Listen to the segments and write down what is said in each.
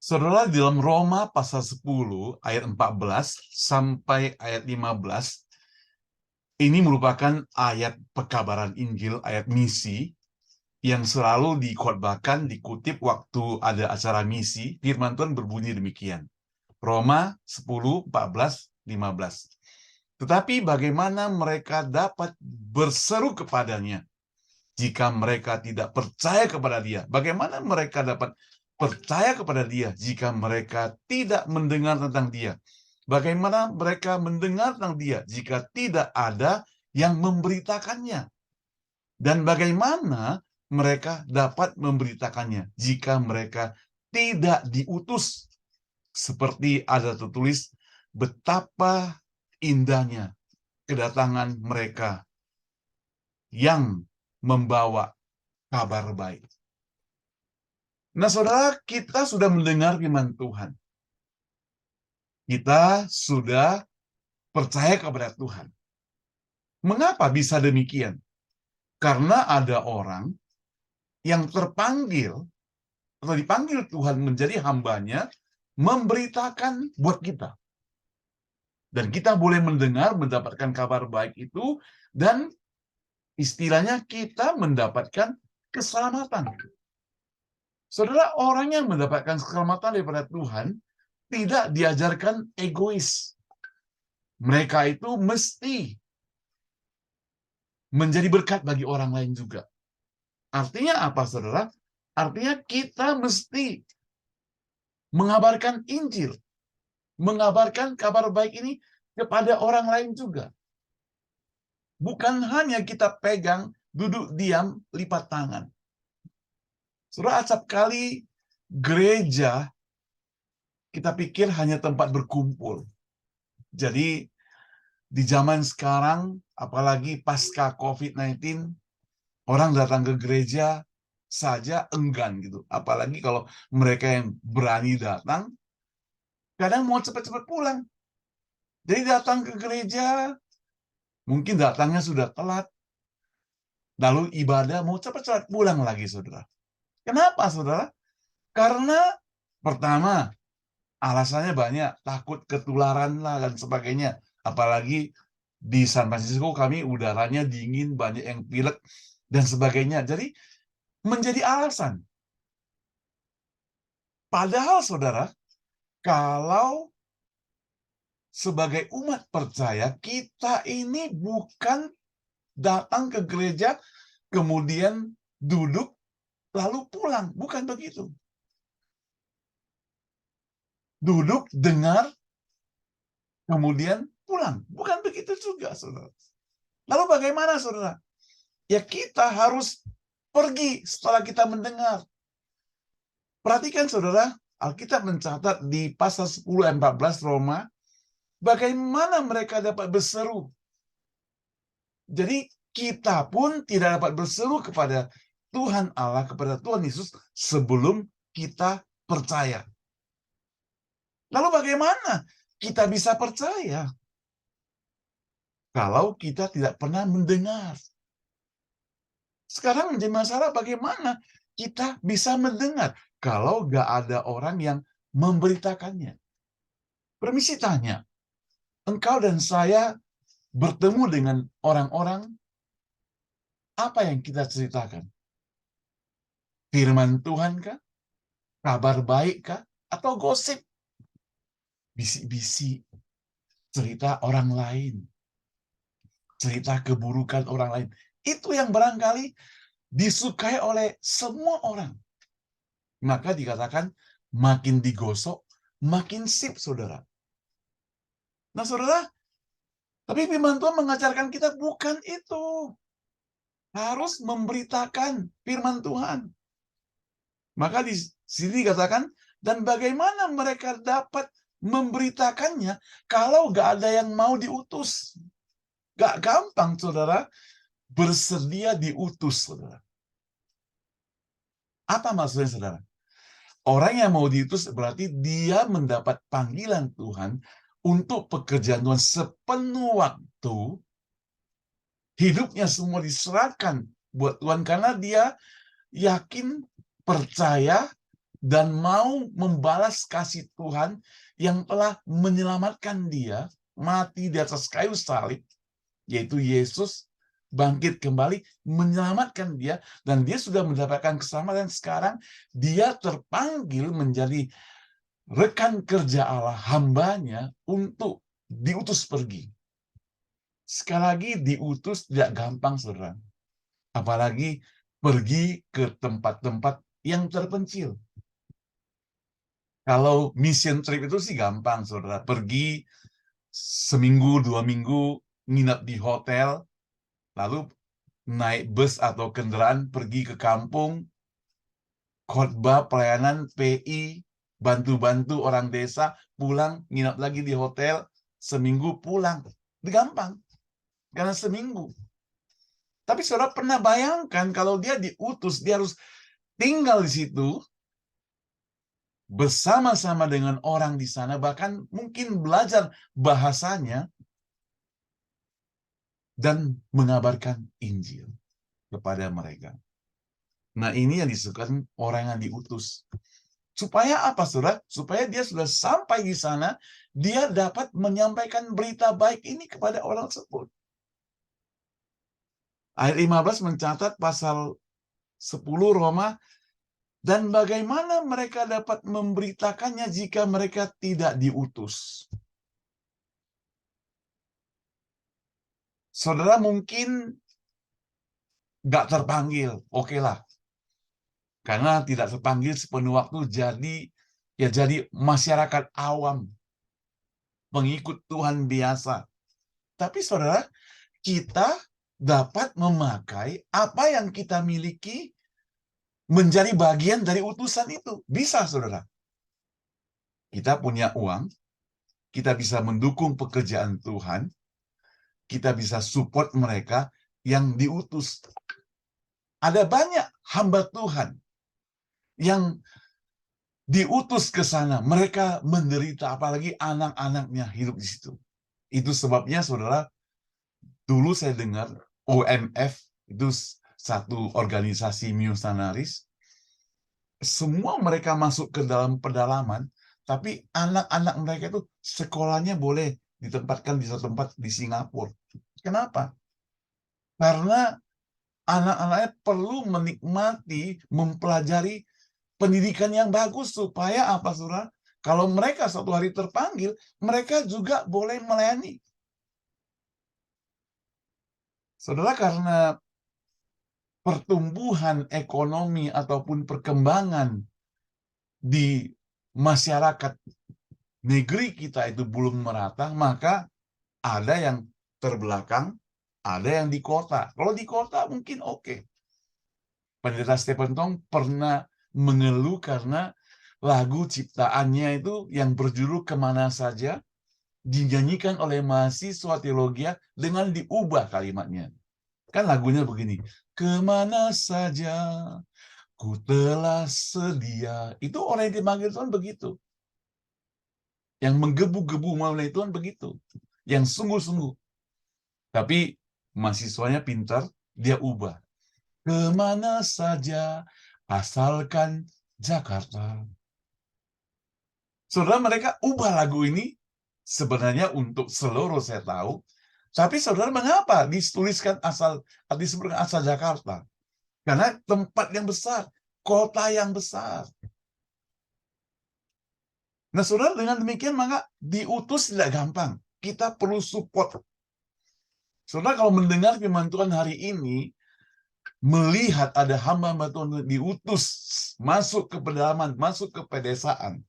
Saudara, di dalam Roma pasal 10 ayat 14 sampai ayat 15, ini merupakan ayat pekabaran Injil, ayat misi, yang selalu dikhotbahkan, dikutip waktu ada acara misi. Firman Tuhan berbunyi demikian. Roma 10, 14, 15. Tetapi bagaimana mereka dapat berseru kepadanya jika mereka tidak percaya kepada dia? Bagaimana mereka dapat percaya kepada dia jika mereka tidak mendengar tentang dia? Bagaimana mereka mendengar tentang dia jika tidak ada yang memberitakannya? Dan bagaimana mereka dapat memberitakannya jika mereka tidak diutus? Seperti ada tertulis, betapa indahnya kedatangan mereka yang membawa kabar baik. Nah, saudara, kita sudah mendengar firman Tuhan. Kita sudah percaya kepada Tuhan. Mengapa bisa demikian? Karena ada orang yang terpanggil atau dipanggil Tuhan menjadi hambanya, memberitakan buat kita. Dan kita boleh mendengar, mendapatkan kabar baik itu, dan istilahnya kita mendapatkan keselamatan. Saudara, orang yang mendapatkan keselamatan daripada Tuhan tidak diajarkan egois. Mereka itu mesti menjadi berkat bagi orang lain juga. Artinya apa, saudara? Artinya kita mesti mengabarkan Injil, mengabarkan kabar baik ini kepada orang lain juga. Bukan hanya kita pegang, duduk diam, lipat tangan. Saudara, acap kali gereja kita pikir hanya tempat berkumpul. Jadi di zaman sekarang, apalagi pasca COVID-19, orang datang ke gereja saja enggan gitu. Apalagi kalau mereka yang berani datang, kadang mau cepat-cepat pulang. Jadi datang ke gereja, mungkin datangnya sudah telat, lalu ibadah mau cepat-cepat pulang lagi, saudara. Kenapa, saudara? Karena pertama, alasannya banyak, takut ketularan lah dan sebagainya. Apalagi di San Francisco kami udaranya dingin, banyak yang pilek dan sebagainya. Jadi menjadi alasan. Padahal, saudara, kalau sebagai umat percaya, kita ini bukan datang ke gereja, kemudian duduk, lalu pulang. Bukan begitu. Duduk, dengar, kemudian pulang. Bukan begitu juga, saudara. Lalu bagaimana, saudara? Ya kita harus pergi setelah kita mendengar. Perhatikan, saudara, Alkitab mencatat di pasal 10 ayat 14 Roma, bagaimana mereka dapat berseru. Jadi kita pun tidak dapat berseru kepada Tuhan Allah, kepada Tuhan Yesus sebelum kita percaya. Lalu bagaimana kita bisa percaya kalau kita tidak pernah mendengar? Sekarang menjadi masalah bagaimana kita bisa mendengar kalau gak ada orang yang memberitakannya. Permisi tanya, engkau dan saya bertemu dengan orang-orang, apa yang kita ceritakan? Firman Tuhan kah? Kabar baik kah? Atau gosip? Bisik-bisik, cerita orang lain, cerita keburukan orang lain. Itu yang barangkali disukai oleh semua orang. Maka dikatakan makin digosok, makin sip, saudara. Nah, saudara, tapi firman Tuhan mengajarkan kita bukan itu. Harus memberitakan firman Tuhan. Maka di sini dikatakan, dan bagaimana mereka dapat memberitakannya kalau gak ada yang mau diutus. Gak gampang, saudara, bersedia diutus, saudara. Apa maksudnya, saudara? Orang yang mau diutus berarti dia mendapat panggilan Tuhan untuk pekerjaan Tuhan sepenuh waktu. Hidupnya semua diserahkan buat Tuhan karena dia yakin, percaya dan mau membalas kasih Tuhan yang telah menyelamatkan dia, mati di atas kayu salib, yaitu Yesus bangkit kembali, menyelamatkan dia, dan dia sudah mendapatkan keselamatan. Sekarang dia terpanggil menjadi rekan kerja Allah, hambanya, untuk diutus pergi. Sekali lagi, diutus tidak gampang, saudara. Apalagi pergi ke tempat-tempat yang terpencil. Kalau mission trip itu sih gampang, saudara. Pergi seminggu, 2 minggu, nginap di hotel, lalu naik bus atau kendaraan pergi ke kampung, khotbah, pelayanan, PI, bantu-bantu orang desa, pulang, nginap lagi di hotel, seminggu pulang. Itu gampang, karena seminggu. Tapi saudara pernah bayangkan kalau dia diutus, dia harus tinggal di situ, bersama-sama dengan orang di sana, bahkan mungkin belajar bahasanya, dan mengabarkan Injil kepada mereka. Nah, ini yang disebutkan orang yang diutus. Supaya apa, saudara? Supaya dia sudah sampai di sana, dia dapat menyampaikan berita baik ini kepada orang tersebut. Ayat 15 mencatat pasal 10 Roma, dan bagaimana mereka dapat memberitakannya jika mereka tidak diutus? Saudara mungkin nggak terpanggil, oke lah. Karena tidak terpanggil sepenuh waktu, jadi masyarakat awam, pengikut Tuhan biasa. Tapi saudara, kita dapat memakai apa yang kita miliki menjadi bagian dari utusan itu. Bisa, saudara. Kita punya uang, kita bisa mendukung pekerjaan Tuhan, kita bisa support mereka yang diutus. Ada banyak hamba Tuhan yang diutus ke sana, mereka menderita, apalagi anak-anaknya hidup di situ. Itu sebabnya, saudara, dulu saya dengar OMF, itu satu organisasi misionaris, semua mereka masuk ke dalam pedalaman, tapi anak-anak mereka itu sekolahnya boleh ditempatkan di satu tempat di Singapura. Kenapa? Karena anak-anaknya perlu menikmati, mempelajari pendidikan yang bagus, supaya apa, saudara? Kalau mereka suatu hari terpanggil, mereka juga boleh melayani. Saudara, karena pertumbuhan ekonomi ataupun perkembangan di masyarakat negeri kita itu belum merata, maka ada yang terbelakang, ada yang di kota. Kalau di kota mungkin oke. Pendeta Stephen Tong pernah mengeluh karena lagu ciptaannya itu yang berjudul Kemana Saja dinyanyikan oleh mahasiswa teologi dengan diubah kalimatnya. Kan lagunya begini, kemana saja ku telah sedia. Itu orang yang dipanggil Tuhan begitu. Yang menggebu-gebu melalui Tuhan begitu. Yang sungguh-sungguh. Tapi mahasiswanya pintar, dia ubah. Kemana saja, asalkan Jakarta. Saudara, mereka ubah lagu ini sebenarnya untuk seluruh, saya tahu. Tapi saudara, mengapa disebutkan asal Jakarta? Karena tempat yang besar, kota yang besar. Nah, saudara, dengan demikian maka diutus tidak gampang. Kita perlu support. Saudara, kalau mendengar firman Tuhan hari ini, melihat ada hamba-hamba Tuhan diutus masuk ke pedalaman, masuk ke pedesaan.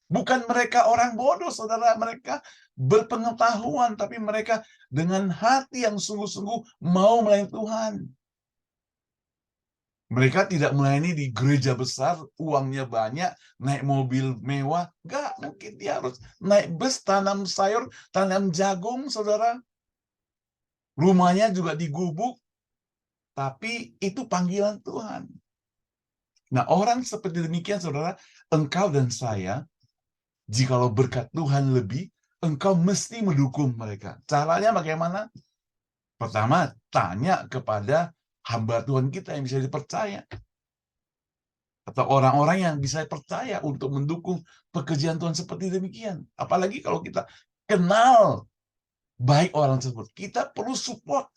Bukan mereka orang bodoh, saudara. Mereka berpengetahuan, tapi mereka dengan hati yang sungguh-sungguh mau melayani Tuhan. Mereka tidak melayani di gereja besar, uangnya banyak, naik mobil mewah. Enggak, mungkin dia harus naik bus, tanam sayur, tanam jagung, saudara. Rumahnya juga digubuk, tapi itu panggilan Tuhan. Nah, orang seperti demikian, saudara, engkau dan saya, jikalau berkat Tuhan lebih, engkau mesti mendukung mereka. Caranya bagaimana? Pertama, tanya kepada hamba Tuhan kita yang bisa dipercaya. atau orang-orang yang bisa percaya untuk mendukung pekerjaan Tuhan seperti demikian. Apalagi kalau kita kenal baik orang tersebut, kita perlu support.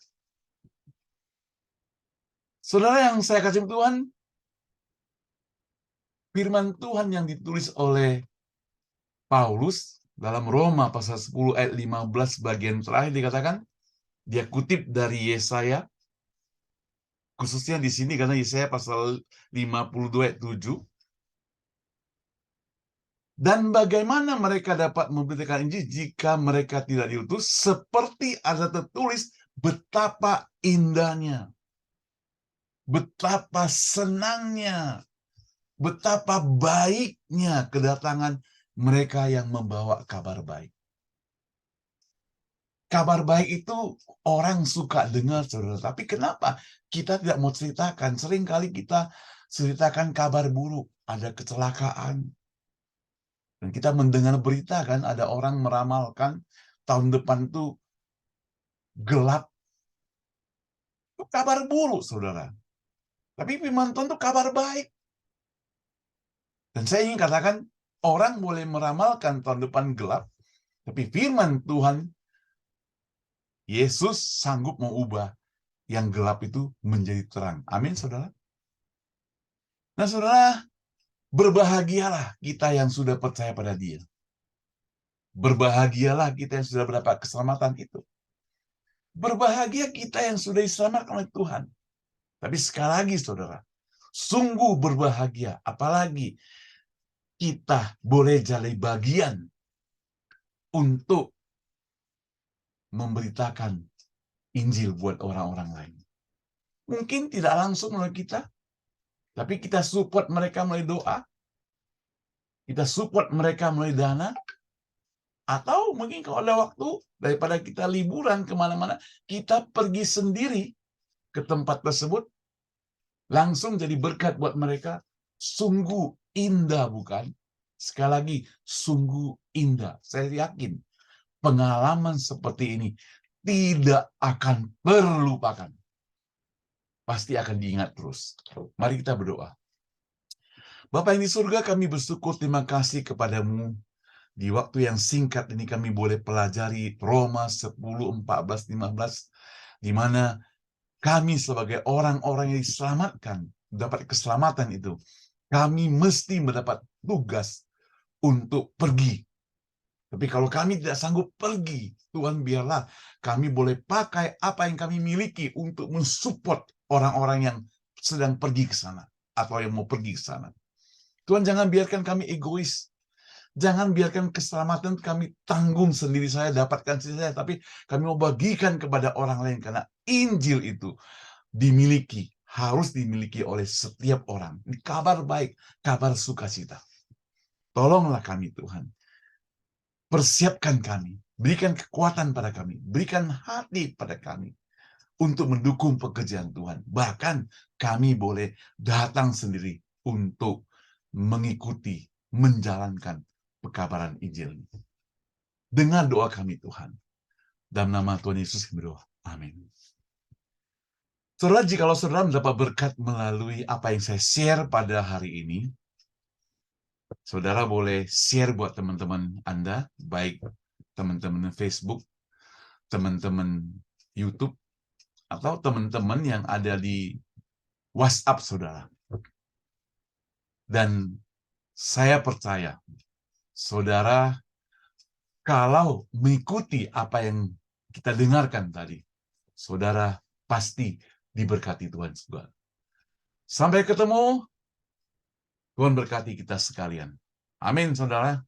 Saudara yang saya kasih Tuhan, firman Tuhan yang ditulis oleh Paulus dalam Roma pasal 10 ayat 15 bagian terakhir dikatakan, dia kutip dari Yesaya, khususnya di sini karena Yesaya pasal 52 ayat 7. Dan bagaimana mereka dapat memberitakan Injil jika mereka tidak diutus? Seperti ada tertulis, betapa indahnya, betapa senangnya, betapa baiknya kedatangan mereka yang membawa kabar baik. Kabar baik itu orang suka dengar, saudara. Tapi kenapa kita tidak mau ceritakan? Seringkali kita ceritakan kabar buruk, ada kecelakaan. Dan kita mendengar berita kan, ada orang meramalkan tahun depan itu gelap. Itu kabar buruk, saudara. Tapi firman Tuhan itu kabar baik. Dan saya ingin katakan, orang boleh meramalkan tahun depan gelap, tapi firman Tuhan, Yesus sanggup mengubah yang gelap itu menjadi terang. Amin, saudara. Nah, saudara, berbahagialah kita yang sudah percaya pada Dia. Berbahagialah kita yang sudah mendapat keselamatan itu. Berbahagia kita yang sudah diselamatkan oleh Tuhan. Tapi sekali lagi, saudara, sungguh berbahagia, apalagi kita boleh jadi bagian untuk memberitakan Injil buat orang-orang lain. Mungkin tidak langsung melalui kita, tapi kita support mereka melalui doa, kita support mereka melalui dana, atau mungkin kalau ada waktu, daripada kita liburan kemana-mana, kita pergi sendiri ke tempat tersebut, langsung jadi berkat buat mereka. Sungguh indah, bukan? Sekali lagi, sungguh indah. Saya yakin pengalaman seperti ini tidak akan terlupakan. Pasti akan diingat terus. Mari kita berdoa. Bapa yang di surga, kami bersyukur, terima kasih kepadamu. Di waktu yang singkat ini kami boleh pelajari Roma 10, 14, 15, di mana kami sebagai orang-orang yang diselamatkan, dapat keselamatan itu, kami mesti mendapat tugas untuk pergi. Tapi kalau kami tidak sanggup pergi, Tuhan biarlah kami boleh pakai apa yang kami miliki untuk mensupport orang-orang yang sedang pergi ke sana atau yang mau pergi ke sana. Tuhan, jangan biarkan kami egois. Jangan biarkan keselamatan kami tanggung sendiri saya, dapatkan sendiri saya, tapi kami mau bagikan kepada orang lain karena Injil itu dimiliki, harus dimiliki oleh setiap orang. Ini kabar baik, kabar sukacita. Tolonglah kami, Tuhan. Persiapkan kami, berikan kekuatan pada kami, berikan hati pada kami untuk mendukung pekerjaan Tuhan. Bahkan kami boleh datang sendiri untuk mengikuti, menjalankan pekabaran Injil. Dengar doa kami, Tuhan. Dalam nama Tuhan Yesus kami berdoa. Amin. Saudara, jikalau saudara mendapat berkat melalui apa yang saya share pada hari ini, saudara boleh share buat teman-teman Anda, baik teman-teman Facebook, teman-teman YouTube, atau teman-teman yang ada di WhatsApp saudara. Dan saya percaya, saudara, kalau mengikuti apa yang kita dengarkan tadi, saudara pasti diberkati Tuhan juga. Sampai ketemu, Tuhan berkati kita sekalian. Amin, saudara.